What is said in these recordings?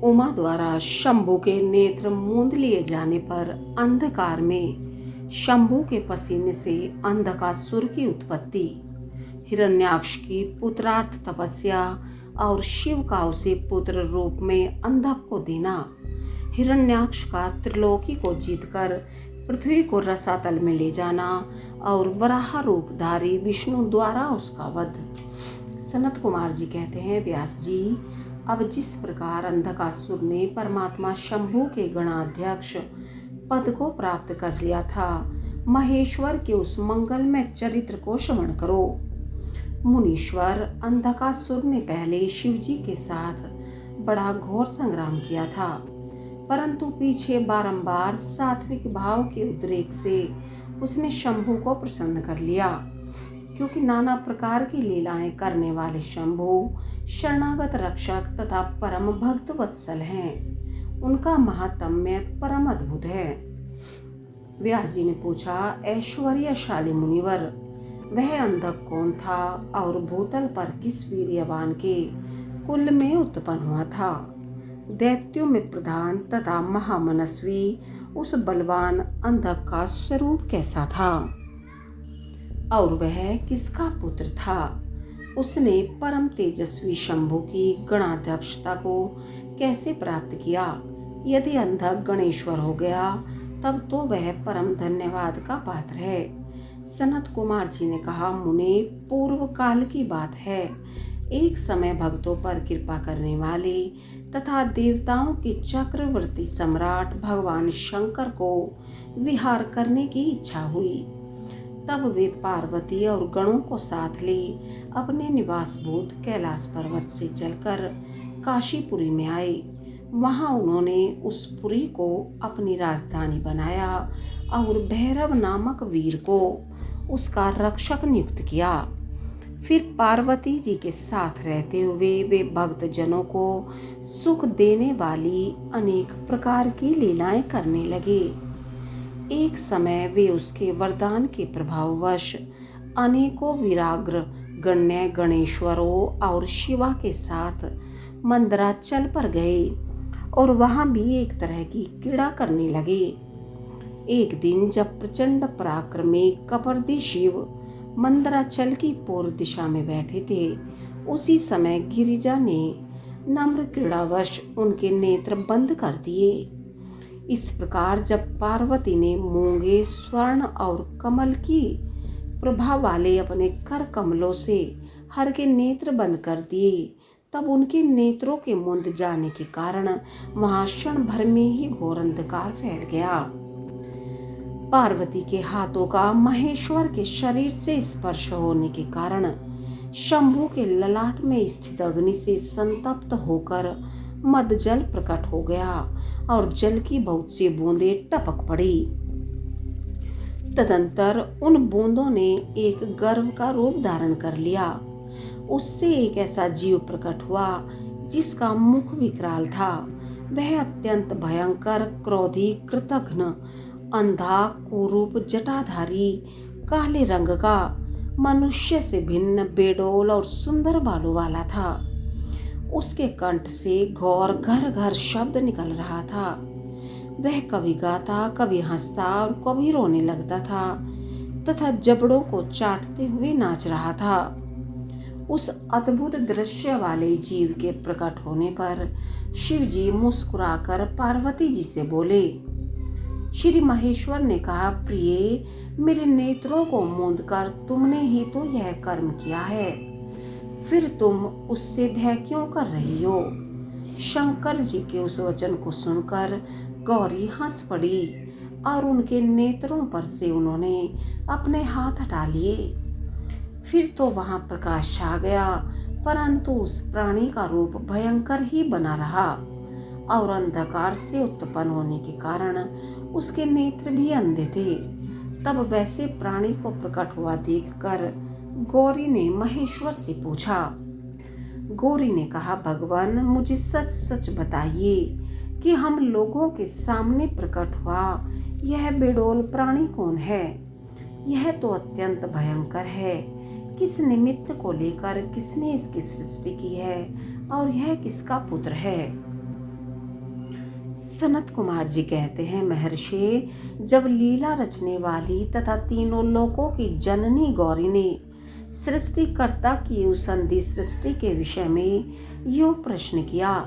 उमा द्वारा शंभु के नेत्र मूंद लिए जाने पर अंधकार में शंभु के पसीने से अंधकासुर की उत्पत्ति, हिरण्याक्ष की पुत्रार्थ तपस्या और शिव का उसे पुत्र रूप में अंधक को देना, हिरण्याक्ष का त्रिलोकी को जीतकर पृथ्वी को रसातल में ले जाना और वराह रूपधारी विष्णु द्वारा उसका वध। सनत कुमार जी कहते हैं, व्यास जी, अब जिस प्रकार अंधकासुर ने परमात्मा शंभु के गणाध्यक्ष पद को प्राप्त कर लिया था, महेश्वर के उस मंगलमय चरित्र को श्रवण करो। मुनीश्वर, अंधकासुर ने पहले शिवजी के साथ बड़ा घोर संग्राम किया था, परंतु पीछे बारंबार सात्विक भाव के उद्रेक से उसने शंभु को प्रसन्न कर लिया। क्योंकि नाना प्रकार की लीलाएं करने वाले शंभु शरणागत रक्षक तथा परम भक्त वत्सल हैं। उनका महात्म्य परम अद्भुत है। व्यास जी ने पूछा, ऐश्वर्यशाली मुनिवर, वह अंधक कौन था और भूतल पर किस वीर्यवान के कुल में उत्पन्न हुआ था? दैत्यों में प्रधान तथा महामनस्वी उस बलवान अंधक का स्वरूप कैसा था और वह किसका पुत्र था? उसने परम तेजस्वी शंभु की गणाध्यक्षता को कैसे प्राप्त किया? यदि अंधक गणेश्वर हो गया तब तो वह परम धन्यवाद का पात्र है। सनत कुमार जी ने कहा, मुने, पूर्व काल की बात है। एक समय भक्तों पर कृपा करने वाले तथा देवताओं के चक्रवर्ती सम्राट भगवान शंकर को विहार करने की इच्छा हुई। तब वे पार्वती और गणों को साथ ले अपने निवासभूत कैलाश पर्वत से चलकर काशीपुरी में आए। वहां उन्होंने उस पुरी को अपनी राजधानी बनाया और भैरव नामक वीर को उसका रक्षक नियुक्त किया। फिर पार्वती जी के साथ रहते हुए वे भक्त जनों को सुख देने वाली अनेक प्रकार की लीलाएं करने लगे। एक समय वे उसके वरदान के प्रभाववश अनेकों विराग्र गण्य गणेश्वरों और शिवा के साथ मंदराचल पर गए और वहां भी एक तरह की क्रीड़ा करने लगे। एक दिन जब प्रचंड पराक्रमी कपर्दी शिव मंदराचल की पूर्व दिशा में बैठे थे, उसी समय गिरिजा ने नम्र क्रीड़ावश उनके नेत्र बंद कर दिए। इस प्रकार जब पार्वती ने मूंगे स्वर्ण और कमल की प्रभा वाले अपने कर कमलों से हर के नेत्र बंद कर दिए, तब उनके नेत्रों के मुंद जाने के कारण वहां क्षण भर में ही घोर अंधकार फैल गया। पार्वती के हाथों का महेश्वर के शरीर से स्पर्श होने के कारण शंभु के ललाट में स्थित अग्नि से संतप्त होकर मद जल प्रकट हो गया और जल की बहुत सी बूंदें टपक पड़ी। तदंतर उन बूंदों ने एक गर्भ का रूप धारण कर लिया। उससे एक ऐसा जीव प्रकट हुआ जिसका मुख विकराल था। वह अत्यंत भयंकर, क्रोधी, कृतघ्न, अंधा, कुरूप, जटाधारी, काले रंग का, मनुष्य से भिन्न, बेडोल और सुंदर बालों वाला था। उसके कंठ से घोर घर घर शब्द निकल रहा था। वह कभी गाता, कभी हंसता और कभी रोने लगता था तथा जबड़ों को चाटते हुए नाच रहा था। उस अद्भुत दृश्य वाले जीव के प्रकट होने पर शिवजी मुस्कुराकर पार्वती जी से बोले। श्री महेश्वर ने कहा, प्रिय, मेरे नेत्रों को मूंदकर तुमने ही तो यह कर्म किया है, फिर तुम उससे भय क्यों कर रही हो? शंकर जी के उस वचन को सुनकर गौरी हंस पड़ी और उनके नेत्रों पर से उन्होंने अपने हाथ हटा लिए। फिर तो वहां प्रकाश छा गया, परंतु उस प्राणी का रूप भयंकर ही बना रहा और अंधकार से उत्पन्न होने के कारण उसके नेत्र भी अंधे थे। तब वैसे प्राणी को प्रकट हुआ देखकर गौरी ने महेश्वर से पूछा। गौरी ने कहा, भगवान, मुझे सच सच बताइए कि हम लोगों के सामने प्रकट हुआ यह बेडोल प्राणी कौन है? यह तो अत्यंत भयंकर है। किस निमित्त को लेकर किसने इसकी सृष्टि की है और यह किसका पुत्र है? सनत कुमार जी कहते हैं, महर्षि, जब लीला रचने वाली तथा तीनों लोकों की जननी गौरी ने सृष्टिकर्ता की उस अंधी सृष्टि के विषय में यूं प्रश्न किया,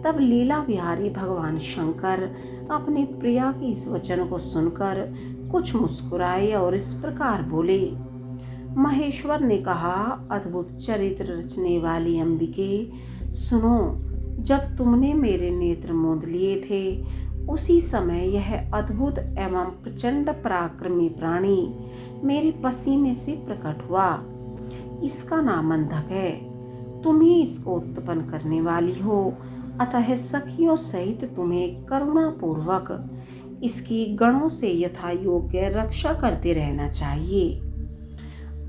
तब लीला विहारी भगवान शंकर अपनी प्रिया के इस वचन को सुनकर कुछ मुस्कुराए और इस प्रकार बोले। महेश्वर ने कहा, अद्भुत चरित्र रचने वाली अंबिके, सुनो, जब तुमने मेरे नेत्र मूंद लिए थे उसी समय यह अद्भुत एवं प्रचंड पराक्रमी प्राणी मेरे पसीने से प्रकट हुआ। इसका नाम अंधक है। तुम ही इसको उत्पन्न करने वाली हो, अतः सखियों सहित तुम्हें करुणा पूर्वक इसकी गणों से यथा योग्य रक्षा करते रहना चाहिए।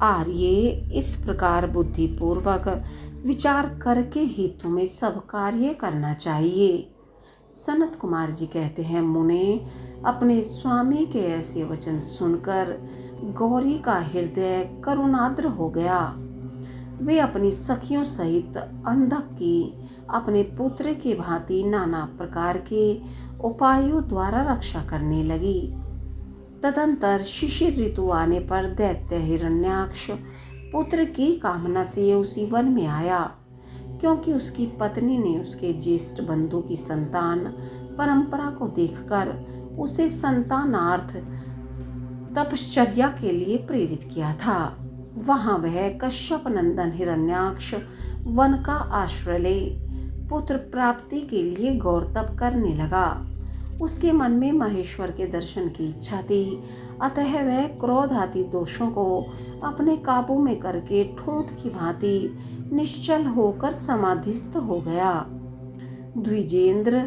आर्य, इस प्रकार बुद्धि पूर्वक विचार करके ही तुम्हें सब कार्य करना चाहिए। सनत कुमार जी कहते हैं, मुने, अपने स्वामी के ऐसे वचन सुनकर गौरी का हृदय करुणाद्र हो गया। वे अपनी सखियों सहित अंधक की अपने पुत्र की भांति नाना प्रकार के उपायों द्वारा रक्षा करने लगी। तदंतर शिशिर ऋतु आने पर दैत्य हिरण्याक्ष पुत्र की कामना से उसी वन में आया, क्योंकि उसकी पत्नी ने उसके ज्येष्ठ बंधु की संतान परंपरा को देखकर उसे संतानार्थ तपश्चर्या के लिए प्रेरित किया था। वहां वह कश्यप नंदन हिरण्याक्ष वन का आश्रय ले पुत्र प्राप्ति के लिए गौर तप करने लगा। उसके मन में महेश्वर के दर्शन की इच्छा थी, अतः वह क्रोध आदि दोषों को अपने काबू में करके ठूंठ की भांति निश्चल होकर समाधिस्थ हो गया। द्विजेंद्र,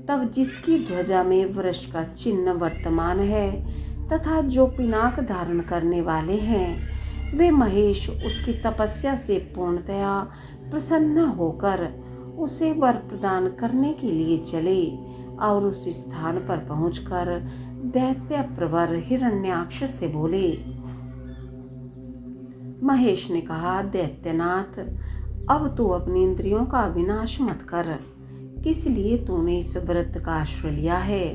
तब जिसकी ध्वजा में वृष का चिन्ह वर्तमान है तथा जो पिनाक धारण करने वाले हैं, वे महेश उसकी तपस्या से पूर्णतया प्रसन्न होकर उसे वर प्रदान करने के लिए चले और उस स्थान पर पहुंचकर दैत्य प्रवर हिरण्याक्ष से बोले। महेश ने कहा, दैत्यनाथ, अब तू अपनी इंद्रियों का विनाश मत कर। किस लिए तूने इस व्रत का आश्रय लिया है?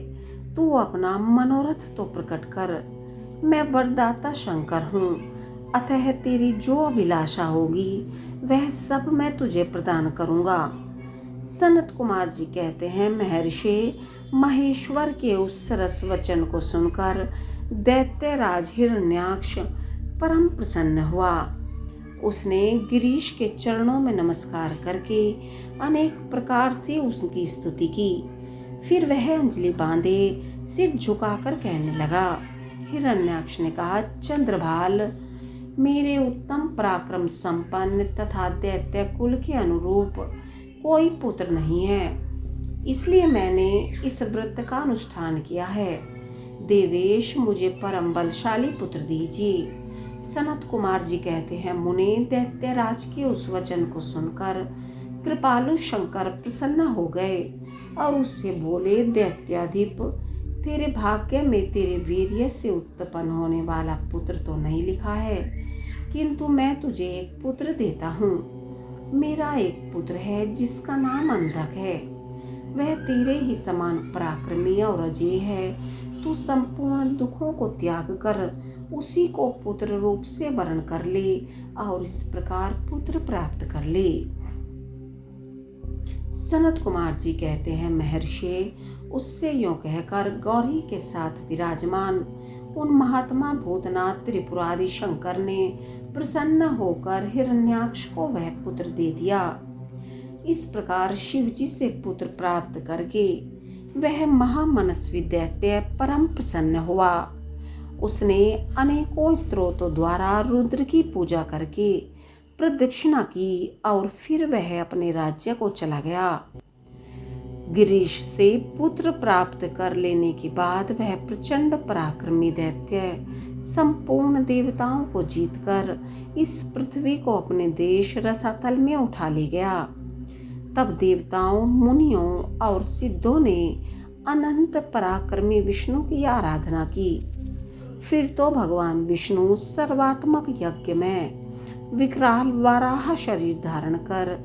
तू अपना मनोरथ तो प्रकट कर। मैं वरदाता शंकर हूँ, अतः तेरी जो अभिलाषा होगी वह सब मैं तुझे प्रदान करूँगा। सनत कुमार जी कहते हैं, महर्षि, महेश्वर के उस सरस वचन को सुनकर दैत्यराज हिरण्याक्ष परम प्रसन्न हुआ। उसने गिरीश के चरणों में नमस्कार करके अनेक प्रकार से उसकी स्तुति की। फिर वह अंजलि बांधे सिर झुकाकर कहने लगा। हिरण्याक्ष ने कहा, चंद्रभाल, मेरे उत्तम पराक्रम संपन्न तथा दैत्य कुल के अनुरूप कोई पुत्र नहीं है, इसलिए मैंने इस व्रत का अनुष्ठान किया है। देवेश, मुझे परम बलशाली पुत्र दीजिए। सनत कुमार जी कहते हैं, मुने, दैत्यराज के उस वचन को सुनकर कृपालु शंकर प्रसन्न हो गए और उससे बोले, दैत्याधिप, तेरे भाग्य में तेरे वीर्य से उत्पन्न होने वाला पुत्र तो नहीं लिखा है, किंतु मैं तुझे एक पुत्र देता हूँ। मेरा एक पुत्र है जिसका नाम अंधक है। वह तेरे ही समान पराक्रमी और अजेय है। तू संपूर्ण दुखों को त्याग कर उसी को पुत्र रूप से वर्ण कर ले और इस प्रकार पुत्र प्राप्त कर ले। सनत कुमार जी कहते हैं, महर्षि, उससे यूं कहकर गौरी के साथ विराजमान उन महात्मा भूतनाथ त्रिपुरारी शंकर ने प्रसन्न होकर हिरण्याक्ष को वह पुत्र दे दिया। इस प्रकार शिवजी से पुत्र प्राप्त करके वह महामनस्वी दैत्य परम प्रसन्न हुआ। उसने अनेकों स्त्रोतों द्वारा रुद्र की पूजा करके प्रदक्षिणा की और फिर वह अपने राज्य को चला गया। गिरीश से पुत्र प्राप्त कर लेने के बाद वह प्रचंड पराक्रमी दैत्य संपूर्ण देवताओं को जीतकर इस पृथ्वी को अपने देश रसातल में उठा ले गया। तब देवताओं, मुनियों और सिद्धों ने अनंत पराक्रमी विष्णु की आराधना की। फिर तो भगवान विष्णु सर्वात्मक यज्ञ में विकराल वाराह शरीर धारण कर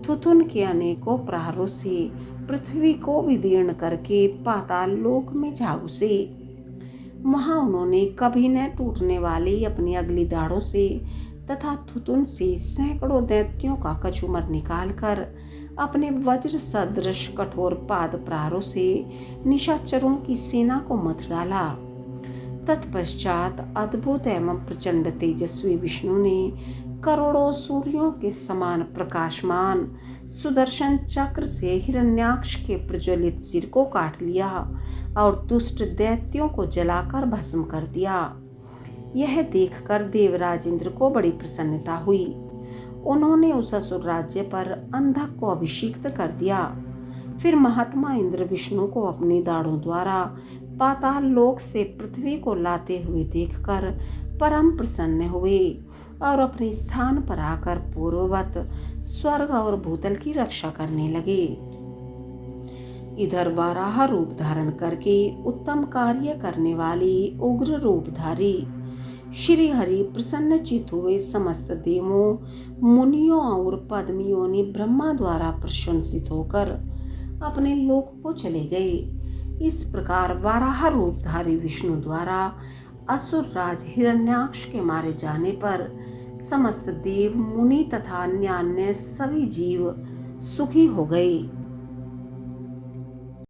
थुथुन के अनेकों प्रहारों से पृथ्वी को विदीर्ण करके पाताल लोक में जा घुसे। वहां उन्होंने कभी न टूटने वाली अपनी अगली दाढ़ों से तथा थुथुन से सैकड़ों दैत्यों का कचूमर निकालकर अपने वज्र सदृश कठोर पाद प्रहारों से निशाचरों की सेना को मथ डाला। तत्पश्चात अद्भुत एवं प्रचंड तेजस्वी विष्णु ने करोड़ों सूर्यों के समान प्रकाशमान सुदर्शन चक्र से हिरण्याक्ष के प्रज्वलित सिर को काट लिया और दुष्ट दैत्यों को जलाकर भस्म कर दिया। यह देखकर देवराज इंद्र को बड़ी प्रसन्नता हुई। उन्होंने उस असुर राज्य पर अंधक को अभिषिक्त कर दिया। फिर महात्मा इंद्र विष्णु को अपनी दाढ़ों द्वारा पाताल लोक से पृथ्वी को लाते हुए देखकर परम प्रसन्न हुए और अपने स्थान पर आकर पूर्ववत स्वर्ग और भूतल की रक्षा करने लगे। इधर वाराह रूप धारण करके उत्तम कार्य करने वाली उग्र रूपधारी श्री हरि प्रसन्न चित हुए समस्त देवों, मुनियों और पद्मियों ने ब्रह्मा द्वारा प्रशंसित होकर अपने लोक को चले गए। इस प्रकार वाराह रूपधारी विष्णु द्वारा असुर राज हिरण्याक्ष के मारे जाने पर समस्त देव, मुनि तथा अन्य सभी जीव सुखी हो गए।